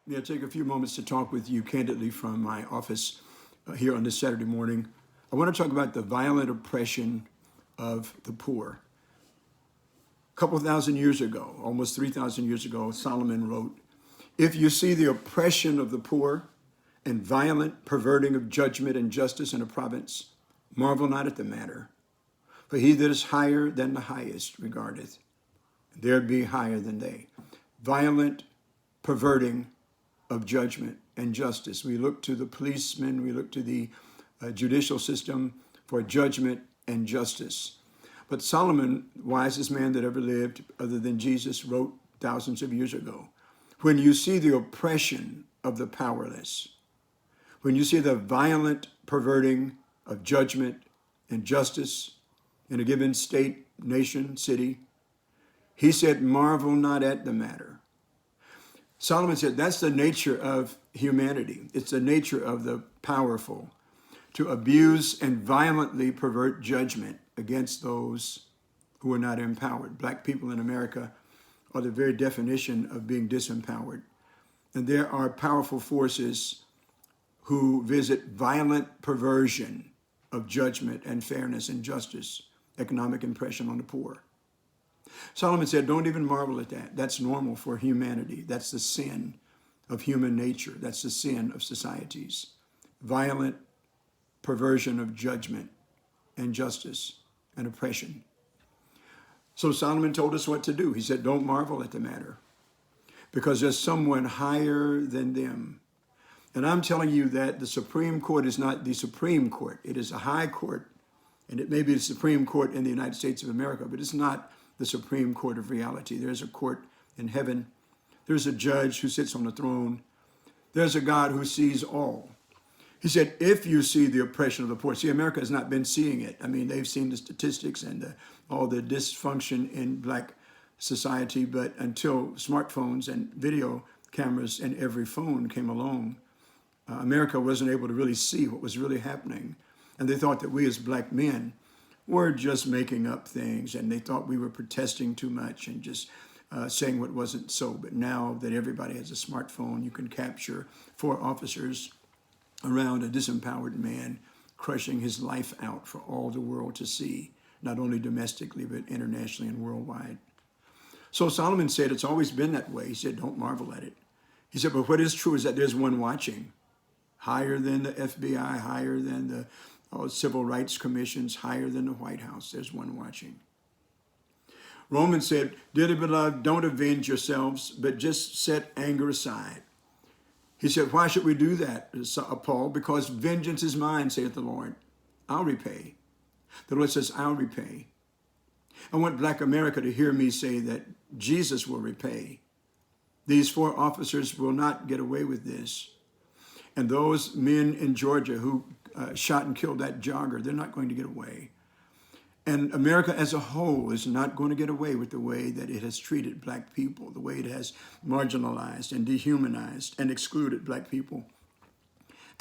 May I take a few moments to talk with you candidly from my office here on this Saturday morning? I want to talk about the violent oppression of the poor. A couple thousand years ago, almost 3,000 years ago, Solomon wrote, "If you see the oppression of the poor and violent perverting of judgment and justice in a province, marvel not at the matter. For he that is higher than the highest regardeth, there be higher than they." Violent perverting of judgment and justice. We look to the policemen, we look to the judicial system for judgment and justice. But Solomon, wisest man that ever lived, other than Jesus, wrote thousands of years ago, when you see the oppression of the powerless, when you see the violent perverting of judgment and justice in a given state, nation, city, he said, marvel not at the matter. Solomon said that's the nature of humanity. It's the nature of the powerful to abuse and violently pervert judgment against those who are not empowered. Black people in America are the very definition of being disempowered. And there are powerful forces who visit violent perversion of judgment and fairness and justice, economic oppression on the poor. Solomon said, don't even marvel at that. That's normal for humanity. That's the sin of human nature. That's the sin of societies. Violent perversion of judgment and justice and oppression. So Solomon told us what to do. He said, don't marvel at the matter, because there's someone higher than them. And I'm telling you that the Supreme Court is not the Supreme Court. It is a high court, and it may be the Supreme Court in the United States of America, but it's not the Supreme Court of reality. There's a court in heaven. There's a judge who sits on the throne. There's a God who sees all. He said, if you see the oppression of the poor, see, America has not been seeing it. I mean, they've seen the statistics and all the dysfunction in Black society, but until smartphones and video cameras in every phone came along, America wasn't able to really see what was really happening. And they thought that we as Black men were just making up things, and they thought we were protesting too much and just saying what wasn't so. But now that everybody has a smartphone, you can capture 4 officers around a disempowered man crushing his life out for all the world to see, not only domestically, but internationally and worldwide. So Solomon said it's always been that way. He said, don't marvel at it. He said, but what is true is that there's one watching, higher than the FBI, higher than the civil rights commissions, higher than the White House. There's one watching. Romans said, dearly beloved, don't avenge yourselves, but just set anger aside. He said, why should we do that, Paul? Because vengeance is mine, saith the Lord. I'll repay. The Lord says, I'll repay. I want Black America to hear me say that Jesus will repay. These 4 officers will not get away with this. And those men in Georgia who shot and killed that jogger, they're not going to get away. And America as a whole is not going to get away with the way that it has treated Black people, the way it has marginalized and dehumanized and excluded Black people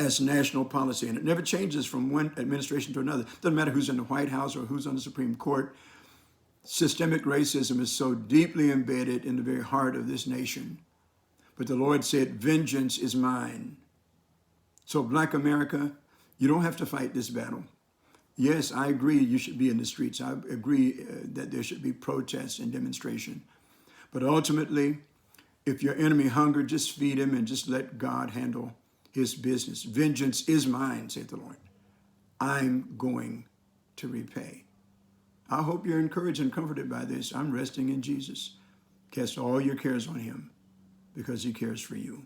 as national policy. And it never changes from one administration to another. Doesn't matter who's in the White House or who's on the Supreme Court. Systemic racism is so deeply embedded in the very heart of this nation. But the Lord said, vengeance is mine. So Black America, you don't have to fight this battle. Yes, I agree you should be in the streets. I agree that there should be protests and demonstration. But ultimately, if your enemy hunger, just feed him and just let God handle his business. Vengeance is mine, saith the Lord. I'm going to repay. I hope you're encouraged and comforted by this. I'm resting in Jesus. Cast all your cares on him because he cares for you.